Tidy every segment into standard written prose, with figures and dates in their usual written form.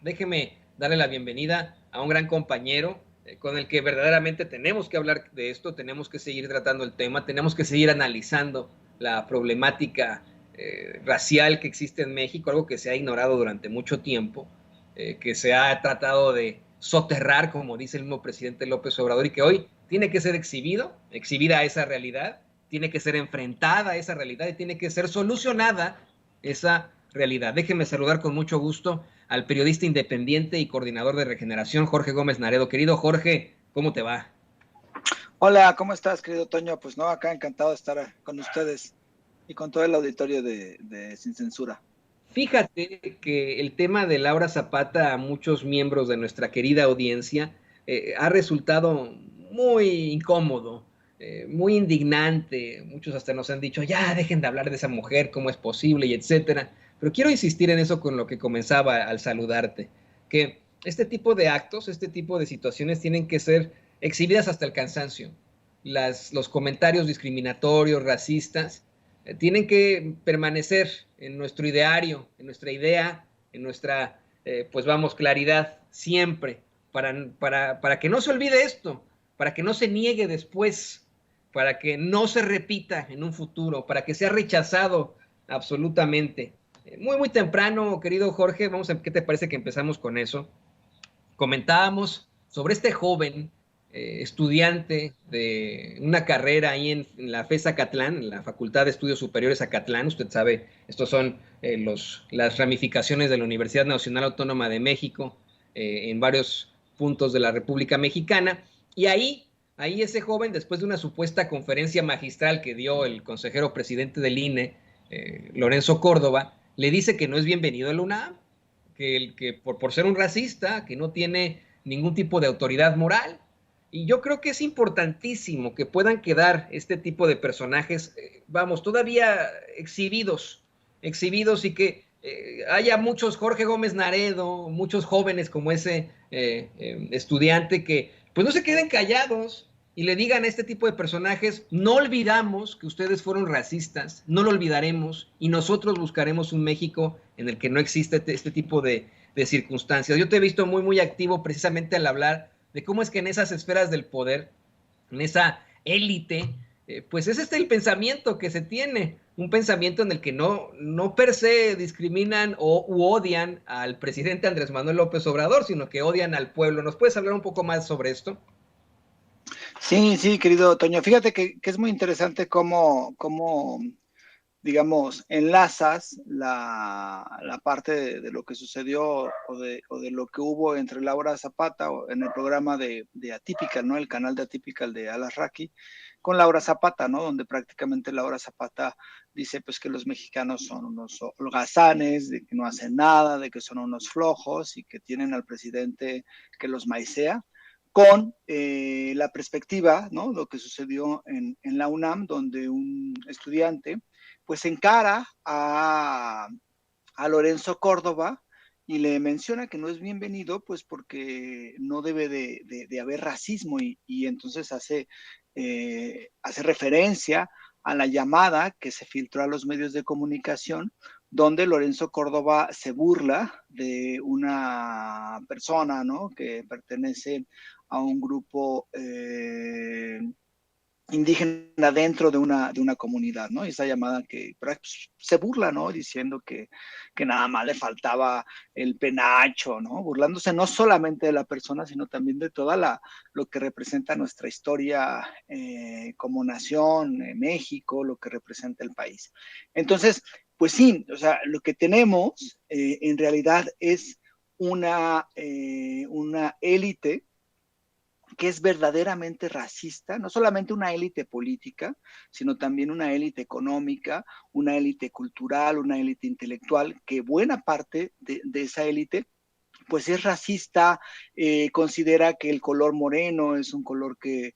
Déjeme darle la bienvenida a un gran compañero con el que verdaderamente tenemos que hablar de esto, tenemos que seguir tratando el tema, tenemos que seguir analizando la problemática racial que existe en México, algo que se ha ignorado durante mucho tiempo, que se ha tratado de soterrar, como dice el mismo presidente López Obrador, y que hoy tiene que ser exhibida esa realidad, tiene que ser enfrentada a esa realidad y tiene que ser solucionada esa realidad. Déjeme saludar con mucho gusto al periodista independiente y coordinador de Regeneración, Jorge Gómez Naredo. Querido Jorge, ¿cómo te va? Hola, ¿cómo estás, querido Toño? Pues no, acá encantado de estar con ustedes y con todo el auditorio de Sin Censura. Fíjate que el tema de Laura Zapata a muchos miembros de nuestra querida audiencia ha resultado muy incómodo, muy indignante. Muchos hasta nos han dicho, ya dejen de hablar de esa mujer, cómo es posible y etcétera. Pero quiero insistir en eso con lo que comenzaba al saludarte, que este tipo de actos, este tipo de situaciones tienen que ser exhibidas hasta el cansancio. Los comentarios discriminatorios, racistas, tienen que permanecer en nuestro ideario, en nuestra idea, en nuestra, pues vamos, claridad, siempre, para que no se olvide esto, para que no se niegue después, para que no se repita en un futuro, para que sea rechazado absolutamente. Muy temprano, querido Jorge, vamos a, ¿qué te parece que empezamos con eso? Comentábamos sobre este joven estudiante de una carrera ahí en la FES Acatlán, en la Facultad de Estudios Superiores Acatlán. Usted sabe, estos son las ramificaciones de la Universidad Nacional Autónoma de México en varios puntos de la República Mexicana. Y ahí ese joven, después de una supuesta conferencia magistral que dio el consejero presidente del INE, Lorenzo Córdoba, le dice que no es bienvenido a la UNAM, que por ser un racista, que no tiene ningún tipo de autoridad moral. Y yo creo que es importantísimo que puedan quedar este tipo de personajes, vamos, todavía exhibidos y que haya muchos Jorge Gómez Naredo, muchos jóvenes como ese estudiante que pues no se queden callados y le digan a este tipo de personajes, no olvidamos que ustedes fueron racistas, no lo olvidaremos y nosotros buscaremos un México en el que no existe este tipo de circunstancias. Yo te he visto muy activo precisamente al hablar de cómo es que en esas esferas del poder, en esa élite, pues es el pensamiento que se tiene, un pensamiento en el que no per se discriminan u odian al presidente Andrés Manuel López Obrador, sino que odian al pueblo. ¿Nos puedes hablar un poco más sobre esto? Sí, sí, querido Toño. Fíjate que es muy interesante cómo digamos, enlazas la parte de lo que sucedió o de lo que hubo entre Laura Zapata en el programa de Atypical, ¿no? El canal de Atypical de Alas Raki, con Laura Zapata, ¿no? Donde prácticamente Laura Zapata dice pues que los mexicanos son unos holgazanes, de que no hacen nada, de que son unos flojos y que tienen al presidente que los maicea, con la perspectiva, ¿no? Lo que sucedió en la UNAM, donde un estudiante pues encara a Lorenzo Córdoba y le menciona que no es bienvenido, pues porque no debe de haber racismo y entonces hace referencia a la llamada que se filtró a los medios de comunicación, donde Lorenzo Córdoba se burla de una persona, ¿no? Que pertenece a un grupo indígena dentro de una comunidad, ¿no? Y esa llamada que pues, se burla, ¿no? Diciendo que nada más le faltaba el penacho, ¿no? Burlándose no solamente de la persona, sino también de toda lo que representa nuestra historia como nación, México, lo que representa el país. Entonces, pues sí, o sea, lo que tenemos en realidad es una élite que es verdaderamente racista, no solamente una élite política, sino también una élite económica, una élite cultural, una élite intelectual, que buena parte de esa élite pues es racista, considera que el color moreno es un color que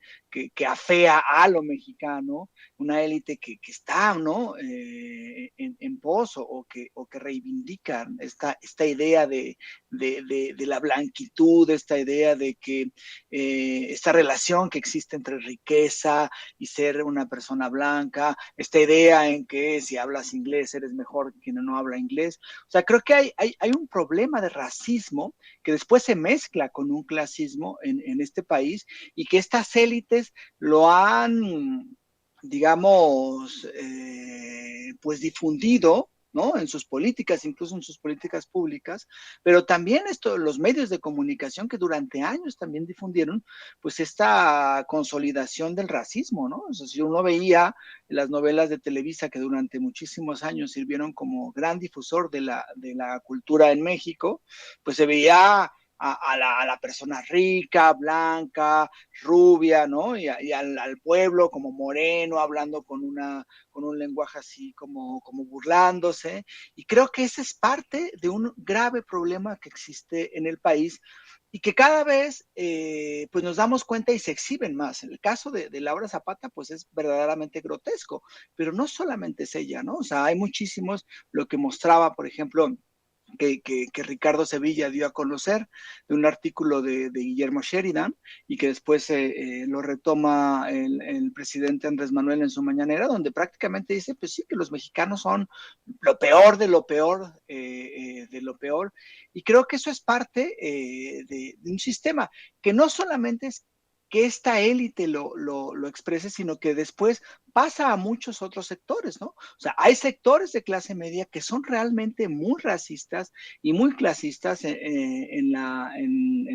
que afea a lo mexicano, una élite que está, ¿no? En pos o que reivindica esta idea de la blanquitud, esta idea de que esta relación que existe entre riqueza y ser una persona blanca, esta idea en que si hablas inglés eres mejor que quien no habla inglés. O sea, creo que hay un problema de racismo que después se mezcla con un clasismo en este país y que estas élites lo han, digamos, pues difundido, ¿no? En sus políticas, incluso en sus políticas públicas, pero también los medios de comunicación que durante años también difundieron, pues esta consolidación del racismo, ¿no? O sea, si uno veía las novelas de Televisa que durante muchísimos años sirvieron como gran difusor de la cultura en México, pues se veía a la persona rica, blanca, rubia, ¿no? Y al pueblo como moreno, hablando con un lenguaje así como burlándose. Y creo que ese es parte de un grave problema que existe en el país y que cada vez pues nos damos cuenta y se exhiben más. En el caso de Laura Zapata, pues es verdaderamente grotesco, pero no solamente es ella, ¿no? O sea, hay muchísimos, lo que mostraba, por ejemplo, que Ricardo Sevilla dio a conocer de un artículo de Guillermo Sheridan y que después lo retoma el presidente Andrés Manuel en su mañanera, donde prácticamente dice, pues sí, que los mexicanos son lo peor de lo peor, de lo peor. Y creo que eso es parte de un sistema que no solamente es que esta élite lo exprese, sino que después pasa a muchos otros sectores, ¿no? O sea, hay sectores de clase media que son realmente muy racistas y muy clasistas en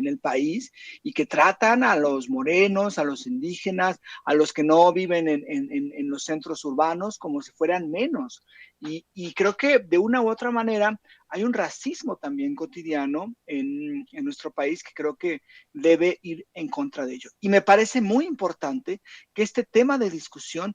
el país y que tratan a los morenos, a los indígenas, a los que no viven en los centros urbanos como si fueran menos. Y creo que de una u otra manera hay un racismo también cotidiano en nuestro país que creo que debe ir en contra de ello. Y me parece muy importante que este tema de discusión,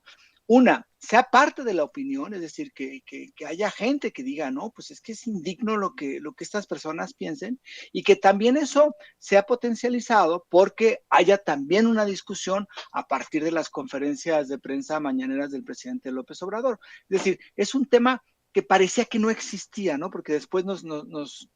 sea parte de la opinión, es decir, que haya gente que diga, no, pues es que es indigno lo que estas personas piensen, y que también eso sea potencializado porque haya también una discusión a partir de las conferencias de prensa mañaneras del presidente López Obrador. Es decir, es un tema que parecía que no existía, ¿no? Porque después nos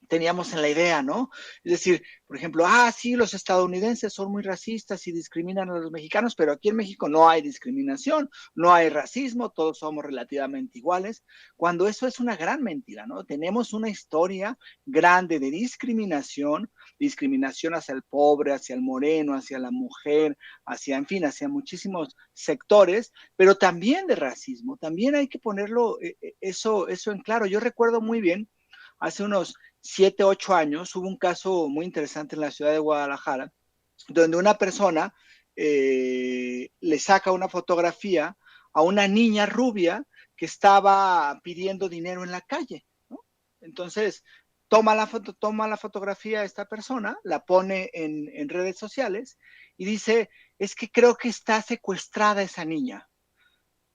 teníamos en la idea, ¿no? Es decir, por ejemplo, sí, los estadounidenses son muy racistas y discriminan a los mexicanos, pero aquí en México no hay discriminación, no hay racismo, todos somos relativamente iguales, cuando eso es una gran mentira, ¿no? Tenemos una historia grande de discriminación hacia el pobre, hacia el moreno, hacia la mujer, hacia, en fin, hacia muchísimos sectores, pero también de racismo, también hay que ponerlo eso en claro. Yo recuerdo muy bien, hace unos 7, 8 años, hubo un caso muy interesante en la ciudad de Guadalajara, donde una persona le saca una fotografía a una niña rubia que estaba pidiendo dinero en la calle, ¿no? Entonces, toma la fotografía a esta persona, la pone en redes sociales y dice, es que creo que está secuestrada esa niña,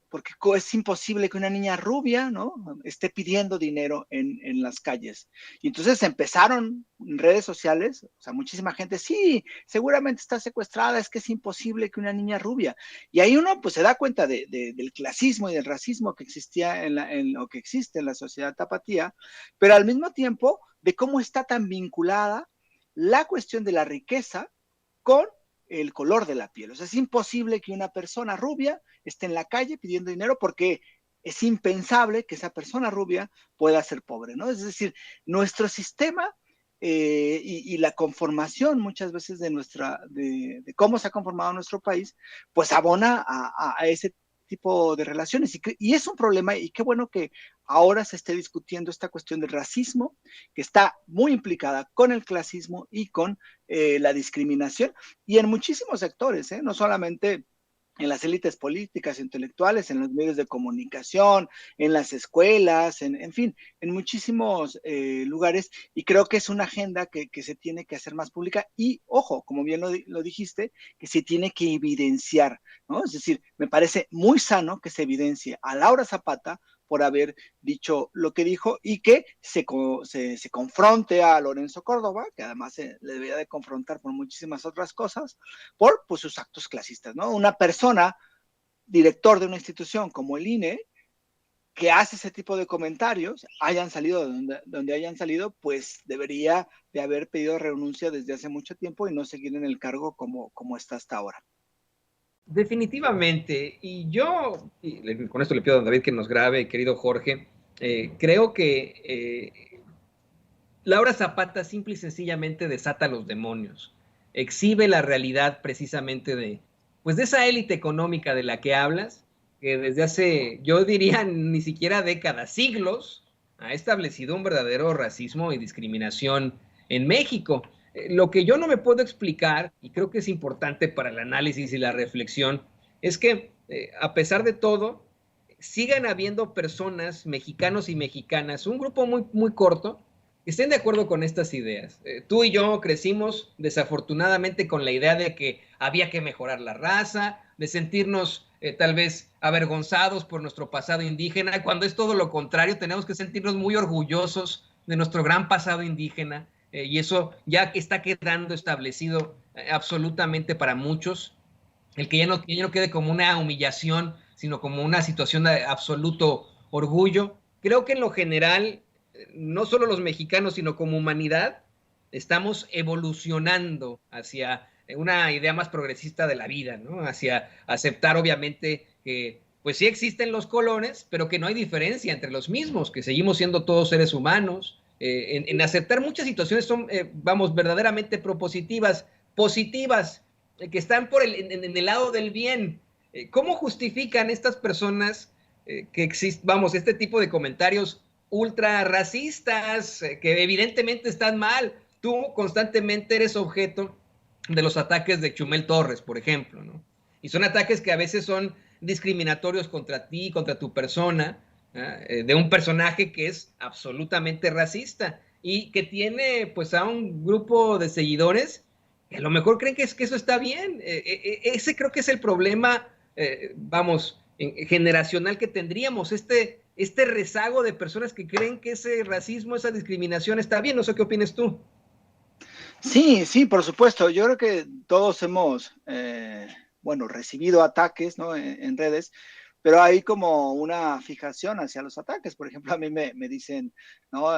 porque es imposible que una niña rubia, ¿no?, esté pidiendo dinero en las calles. Y entonces empezaron en redes sociales, o sea, muchísima gente, sí, seguramente está secuestrada, es que es imposible que una niña rubia. Y ahí uno pues se da cuenta del clasismo y del racismo que existía o que existe en la sociedad tapatía, pero al mismo tiempo de cómo está tan vinculada la cuestión de la riqueza con el color de la piel. O sea, es imposible que una persona rubia esté en la calle pidiendo dinero porque es impensable que esa persona rubia pueda ser pobre, ¿no? Es decir, nuestro sistema y la conformación muchas veces de cómo se ha conformado nuestro país, pues abona a ese tipo de relaciones. Y es un problema, y qué bueno que ahora se esté discutiendo esta cuestión del racismo, que está muy implicada con el clasismo y con la discriminación, y en muchísimos sectores, no solamente en las élites políticas, intelectuales, en los medios de comunicación, en las escuelas, en fin, en muchísimos lugares, y creo que es una agenda que se tiene que hacer más pública y, ojo, como bien lo dijiste, que se tiene que evidenciar, ¿no? Es decir, me parece muy sano que se evidencie a Laura Zapata por haber dicho lo que dijo, y que se confronte a Lorenzo Córdoba, que además se le debería de confrontar por muchísimas otras cosas, por pues, sus actos clasistas, ¿no? Una persona, director de una institución como el INE, que hace ese tipo de comentarios, hayan salido donde hayan salido, pues debería de haber pedido renuncia desde hace mucho tiempo y no seguir en el cargo como está hasta ahora. Definitivamente. Y con esto le pido a don David que nos grabe, querido Jorge, creo que Laura Zapata simple y sencillamente desata los demonios, exhibe la realidad precisamente pues de esa élite económica de la que hablas, que desde hace, yo diría, ni siquiera décadas, siglos, ha establecido un verdadero racismo y discriminación en México. Lo que yo no me puedo explicar, y creo que es importante para el análisis y la reflexión, es que a pesar de todo, sigan habiendo personas, mexicanos y mexicanas, un grupo muy, muy corto, que estén de acuerdo con estas ideas. Tú y yo crecimos desafortunadamente con la idea de que había que mejorar la raza, de sentirnos tal vez avergonzados por nuestro pasado indígena, cuando es todo lo contrario, tenemos que sentirnos muy orgullosos de nuestro gran pasado indígena, y eso ya está quedando establecido absolutamente para muchos, el que ya no quede como una humillación, sino como una situación de absoluto orgullo. Creo que en lo general, no solo los mexicanos, sino como humanidad, estamos evolucionando hacia una idea más progresista de la vida, ¿no? Hacia aceptar, obviamente, que pues sí existen los colones, pero que no hay diferencia entre los mismos, que seguimos siendo todos seres humanos, en aceptar muchas situaciones son, vamos, verdaderamente propositivas, positivas, que están en el lado del bien. ¿Cómo justifican estas personas que existen, vamos, este tipo de comentarios ultra racistas, que evidentemente están mal? Tú constantemente eres objeto de los ataques de Chumel Torres, por ejemplo, ¿no? Y son ataques que a veces son discriminatorios contra ti, contra tu persona, de un personaje que es absolutamente racista y que tiene pues a un grupo de seguidores que a lo mejor creen que eso está bien. Ese creo que es el problema, vamos, generacional que tendríamos, este rezago de personas que creen que ese racismo, esa discriminación está bien. No sé qué opinas tú. Sí, sí, por supuesto. Yo creo que todos hemos, bueno, recibido ataques, ¿no? En redes, pero hay como una fijación hacia los ataques. Por ejemplo, a mí me dicen, ¿no?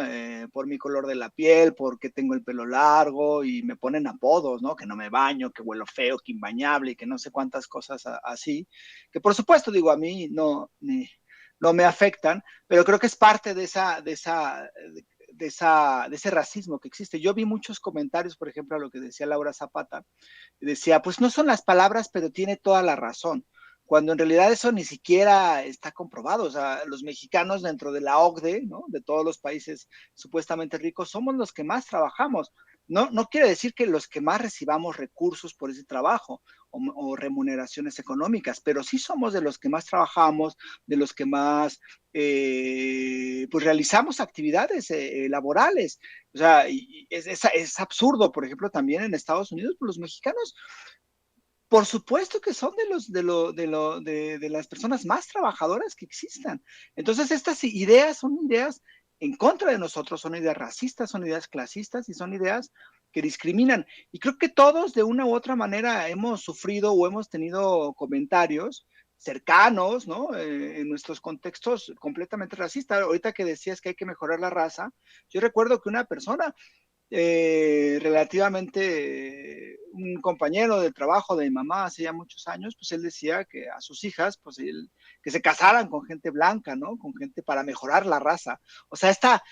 Por mi color de la piel, porque tengo el pelo largo y me ponen apodos, ¿no? Que no me baño, que huelo feo, que imbañable y que no sé cuántas cosas así. Que por supuesto, digo, a mí no me afectan, pero creo que es parte de ese racismo que existe. Yo vi muchos comentarios, por ejemplo, a lo que decía Laura Zapata, y decía, pues no son las palabras, pero tiene toda la razón, cuando en realidad eso ni siquiera está comprobado. O sea, los mexicanos dentro de la OCDE, ¿no? De todos los países supuestamente ricos, somos los que más trabajamos. No quiere decir que los que más recibamos recursos por ese trabajo o remuneraciones económicas, pero sí somos de los que más trabajamos, de los que más pues realizamos actividades laborales. O sea, es absurdo, por ejemplo, también en Estados Unidos, pues los mexicanos, por supuesto que son de las personas más trabajadoras que existan. Entonces, estas ideas son ideas en contra de nosotros, son ideas racistas, son ideas clasistas y son ideas que discriminan. Y creo que todos de una u otra manera hemos sufrido o hemos tenido comentarios cercanos, ¿no? En nuestros contextos completamente racistas. Ahorita que decías que hay que mejorar la raza, yo recuerdo que una persona relativamente un compañero del trabajo de mi mamá hace ya muchos años, pues él decía que a sus hijas, pues que se casaran con gente blanca, ¿no? Con gente para mejorar la raza. O sea, esta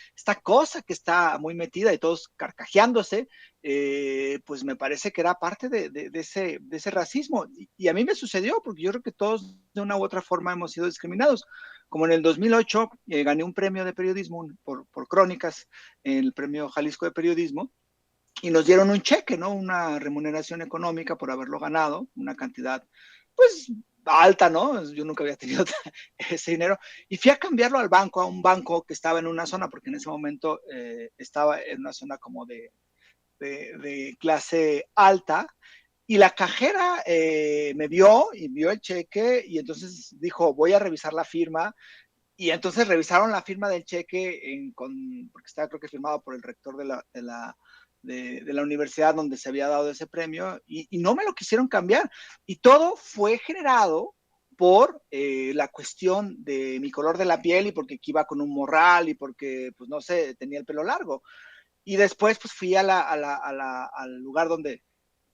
cosa que está muy metida y todos carcajeándose, pues me parece que era parte de ese racismo. Y a mí me sucedió, porque yo creo que todos de una u otra forma hemos sido discriminados. Como en el 2008 gané un premio de periodismo por crónicas, el premio Jalisco de Periodismo, y nos dieron un cheque, ¿no? Una remuneración económica por haberlo ganado, una cantidad, pues, alta, ¿no? Yo nunca había tenido ese dinero. Y fui a cambiarlo al banco, a un banco que estaba en una zona, porque en ese momento estaba en una zona como de clase alta, y la cajera me vio y vio el cheque y entonces dijo, voy a revisar la firma, y entonces revisaron la firma del cheque, porque estaba creo que firmado por el rector de la universidad donde se había dado ese premio, y no me lo quisieron cambiar. Y todo fue generado por la cuestión de mi color de la piel y porque iba con un morral y porque, pues no sé, tenía el pelo largo. Y después pues fui al lugar donde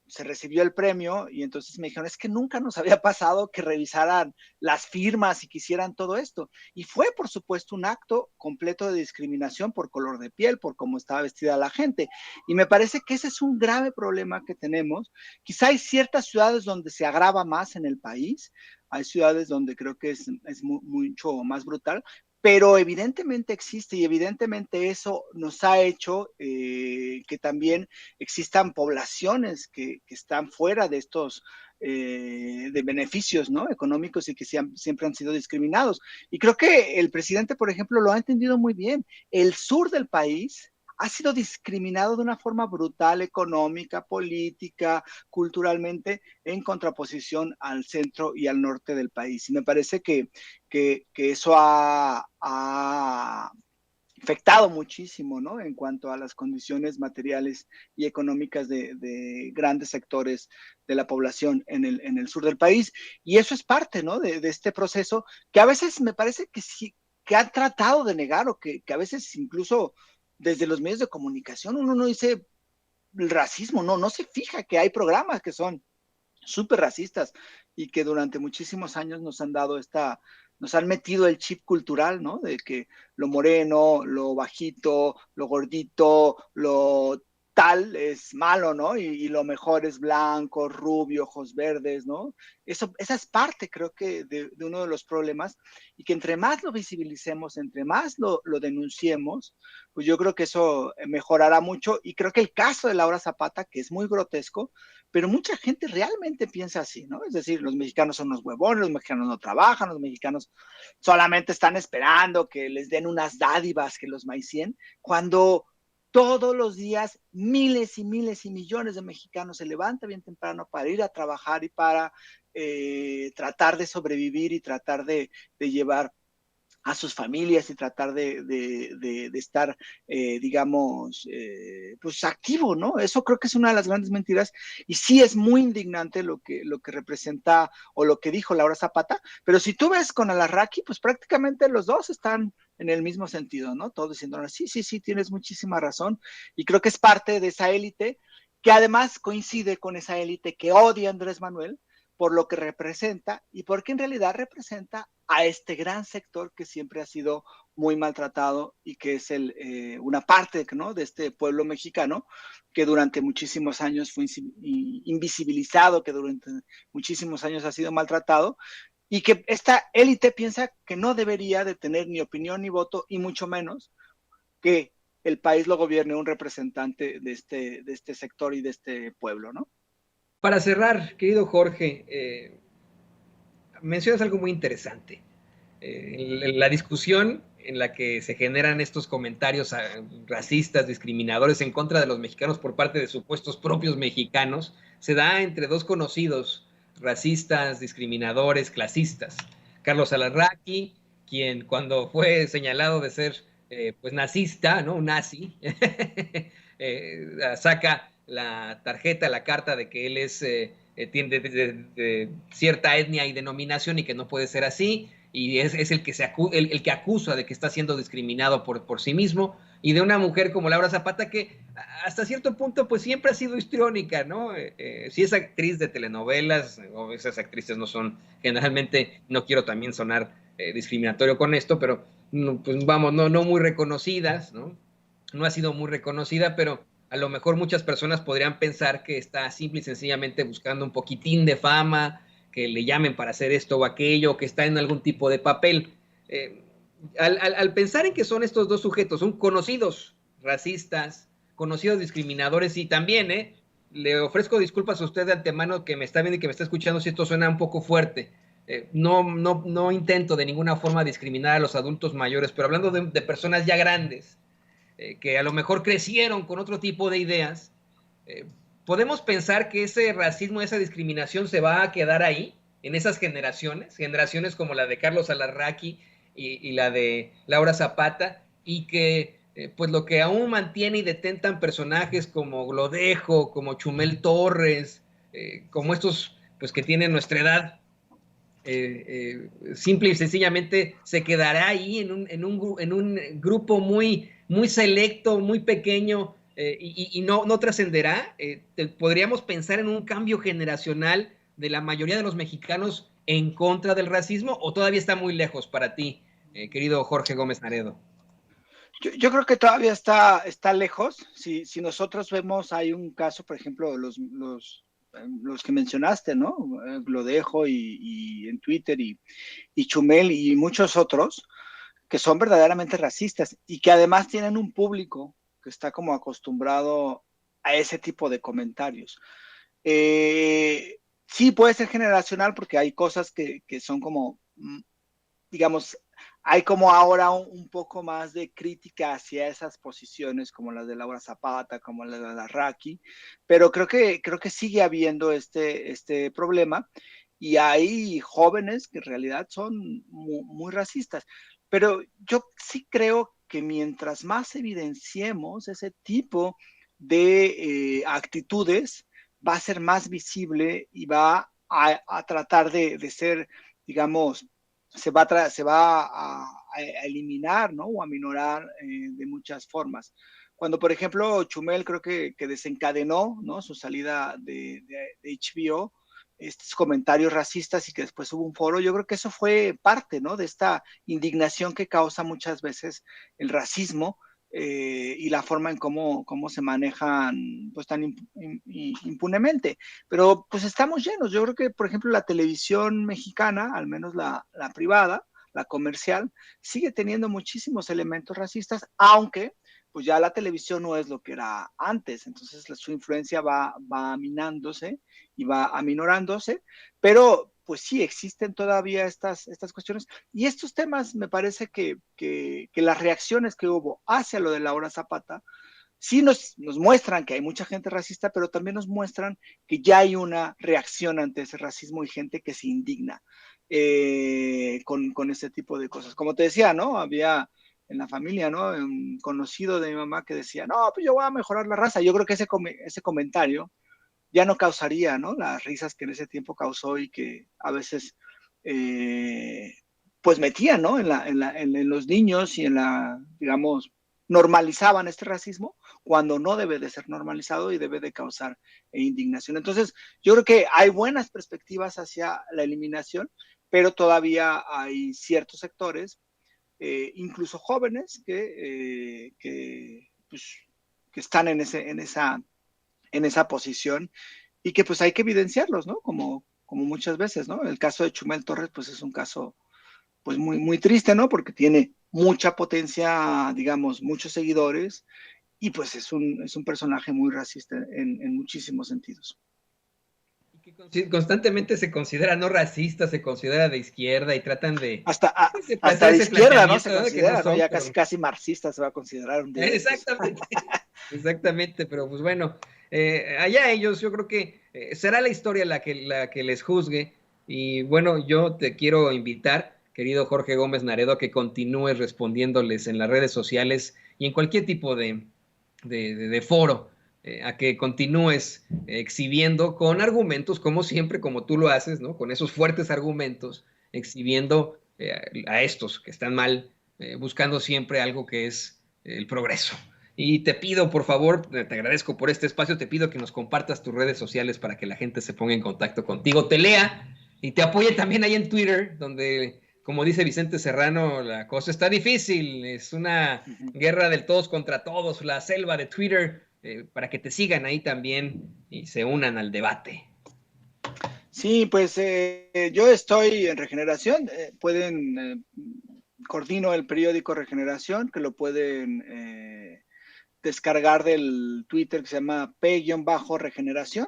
se recibió el premio y entonces me dijeron, es que nunca nos había pasado que revisaran las firmas y quisieran todo esto. Y fue, por supuesto, un acto completo de discriminación por color de piel, por cómo estaba vestida la gente. Y me parece que ese es un grave problema que tenemos. Quizá hay ciertas ciudades donde se agrava más en el país, hay ciudades donde creo que es mucho más brutal, pero evidentemente existe y evidentemente eso nos ha hecho que también existan poblaciones que están fuera de estos de beneficios, ¿no?, económicos y que siempre han sido discriminados. Y creo que el presidente, por ejemplo, lo ha entendido muy bien. El sur del país ha sido discriminado de una forma brutal, económica, política, culturalmente, en contraposición al centro y al norte del país. Y me parece que eso ha afectado muchísimo, ¿no?, en cuanto a las condiciones materiales y económicas de grandes sectores de la población en el sur del país. Y eso es parte, ¿no?, de este proceso que a veces me parece que sí, que han tratado de negar o que a veces incluso desde los medios de comunicación uno no dice el racismo, no se fija que hay programas que son súper racistas y que durante muchísimos años nos han metido el chip cultural, ¿no?, de que lo moreno, lo bajito, lo gordito, lo tal es malo, ¿no? Y lo mejor es blanco, rubio, ojos verdes, ¿no? Esa es parte, creo que, de uno de los problemas, y que entre más lo visibilicemos, entre más lo denunciemos, pues yo creo que eso mejorará mucho. Y creo que el caso de Laura Zapata, que es muy grotesco, pero mucha gente realmente piensa así, ¿no? Es decir, los mexicanos son unos huevones, los mexicanos no trabajan, los mexicanos solamente están esperando que les den unas dádivas que los maicien, cuando todos los días miles y miles y millones de mexicanos se levantan bien temprano para ir a trabajar y para tratar de sobrevivir y tratar de llevar a sus familias y tratar de estar, digamos, pues activo, ¿no? Eso creo que es una de las grandes mentiras y sí es muy indignante lo que representa o lo que dijo Laura Zapata, pero si tú ves con Alarraqui, pues prácticamente los dos están en el mismo sentido, ¿no? Todos diciendo, sí, tienes muchísima razón, y creo que es parte de esa élite que además coincide con esa élite que odia a Andrés Manuel por lo que representa y porque en realidad representa a este gran sector que siempre ha sido muy maltratado y que es una parte, ¿no?, de este pueblo mexicano que durante muchísimos años fue invisibilizado, que durante muchísimos años ha sido maltratado, y que esta élite piensa que no debería de tener ni opinión ni voto, y mucho menos que el país lo gobierne un representante de este sector y de este pueblo, ¿no? Para cerrar, querido Jorge, mencionas algo muy interesante. La discusión en la que se generan estos comentarios racistas, discriminadores en contra de los mexicanos por parte de supuestos propios mexicanos, se da entre dos conocidos racistas, discriminadores, clasistas. Carlos Alarraqui, quien cuando fue señalado de ser pues nazista, ¿no?, un nazi, saca la tarjeta, la carta de que él es tiene de cierta etnia y denominación y que no puede ser así, y es el que, el que acusa de que está siendo discriminado por sí mismo, y de una mujer como Laura Zapata que hasta cierto punto pues siempre ha sido histriónica, ¿no? Si es actriz de telenovelas, o esas actrices no son generalmente, no quiero también sonar discriminatorio con esto, pero no, pues vamos, no muy reconocidas, ¿no? No ha sido muy reconocida, pero a lo mejor muchas personas podrían pensar que está simple y sencillamente buscando un poquitín de fama, que le llamen para hacer esto o aquello, que está en algún tipo de papel. Al pensar en que son estos dos sujetos, son conocidos racistas, conocidos discriminadores, y también, le ofrezco disculpas a usted de antemano que me está viendo y que me está escuchando si esto suena un poco fuerte. No intento de ninguna forma discriminar a los adultos mayores, pero hablando de personas ya grandes, que a lo mejor crecieron con otro tipo de ideas, podemos pensar que ese racismo, esa discriminación se va a quedar ahí, en esas generaciones como la de Carlos Alarraqui, y la de Laura Zapata, y que pues lo que aún mantiene y detentan personajes como Glodejo, como Chumel Torres, como estos pues que tienen nuestra edad, simple y sencillamente se quedará ahí en un grupo muy selecto, muy pequeño, y no trascenderá. Podríamos pensar en un cambio generacional de la mayoría de los mexicanos en contra del racismo, o todavía está muy lejos para ti, querido Jorge Gómez Naredo. Yo creo que todavía está lejos. Si nosotros vemos, hay un caso, por ejemplo, los que mencionaste, ¿no? Glodejo y en Twitter y Chumel y muchos otros que son verdaderamente racistas y que además tienen un público que está como acostumbrado a ese tipo de comentarios. Sí puede ser generacional porque hay cosas que son como, digamos, hay como ahora un poco más de crítica hacia esas posiciones como las de Laura Zapata, como las de la Raki, pero creo que sigue habiendo este problema y hay jóvenes que en realidad son muy racistas. Pero yo sí creo que mientras más evidenciemos ese tipo de actitudes, va a ser más visible y va a tratar de ser, digamos, se va a eliminar, ¿no? O a minorar de muchas formas. Cuando, por ejemplo, Chumel creo que desencadenó, ¿no? Su salida de HBO, estos comentarios racistas y que después hubo un foro, yo creo que eso fue parte, ¿no? De esta indignación que causa muchas veces el racismo y la forma en cómo se manejan pues tan impunemente. Pero pues estamos llenos. Yo creo que, por ejemplo, la televisión mexicana, al menos la privada, la comercial, sigue teniendo muchísimos elementos racistas, aunque pues ya la televisión no es lo que era antes, entonces su influencia va aminándose y va aminorándose, pero pues sí, existen todavía estas cuestiones. Y estos temas, me parece que las reacciones que hubo hacia lo de Laura Zapata, sí nos muestran que hay mucha gente racista, pero también nos muestran que ya hay una reacción ante ese racismo y gente que se indigna con este tipo de cosas. Como te decía, ¿no? Había en la familia, ¿no? Un conocido de mi mamá que decía, no, pues yo voy a mejorar la raza. Yo creo que ese comentario ya no causaría, ¿no? Las risas que en ese tiempo causó y que a veces, pues metían, ¿no? En los niños y digamos, normalizaban este racismo cuando no debe de ser normalizado y debe de causar indignación. Entonces, yo creo que hay buenas perspectivas hacia la eliminación, pero todavía hay ciertos sectores, incluso jóvenes, pues, que están en esa posición y que pues hay que evidenciarlos, ¿no? Como muchas veces, ¿no? El caso de Chumel Torres pues es un caso pues muy triste, ¿no? Porque tiene mucha potencia, digamos, muchos seguidores y pues es un personaje muy racista en muchísimos sentidos. Y que constantemente se considera no racista, se considera de izquierda y tratan Hasta, pues, de hasta hacer de ese izquierda, ¿no? Se planteamiento, ¿no? De que no considera, ¿no? son, Ya pero casi marxista se va a considerar un día de estos. exactamente, exactamente, pero pues bueno, allá ellos, yo creo que será la historia la que les juzgue. Y bueno, yo te quiero invitar, querido Jorge Gómez Naredo, a que continúes respondiéndoles en las redes sociales y en cualquier tipo de foro, a que continúes exhibiendo con argumentos, como siempre, como tú lo haces, ¿no? Con esos fuertes argumentos, exhibiendo a estos que están mal, buscando siempre algo que es el progreso. Y te pido, por favor, te agradezco por este espacio, te pido que nos compartas tus redes sociales para que la gente se ponga en contacto contigo, te lea y te apoye también ahí en Twitter, donde, como dice Vicente Serrano, la cosa está difícil, es una guerra del todos contra todos, la selva de Twitter, para que te sigan ahí también y se unan al debate. Sí, pues yo estoy en Regeneración, coordino el periódico Regeneración, que lo pueden descargar del Twitter que se llama P-Regeneración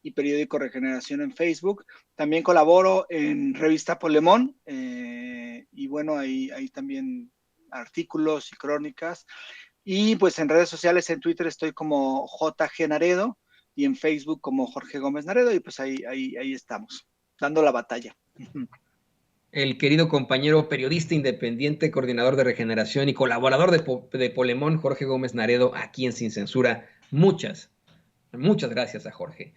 y periódico Regeneración en Facebook. También colaboro en revista Polemón y bueno, ahí también artículos y crónicas. Y pues en redes sociales, en Twitter estoy como JG Naredo y en Facebook como Jorge Gómez Naredo y pues ahí estamos, dando la batalla. el querido compañero periodista independiente, coordinador de Regeneración y colaborador de Polemón, Jorge Gómez Naredo, aquí en Sin Censura. Muchas gracias a Jorge.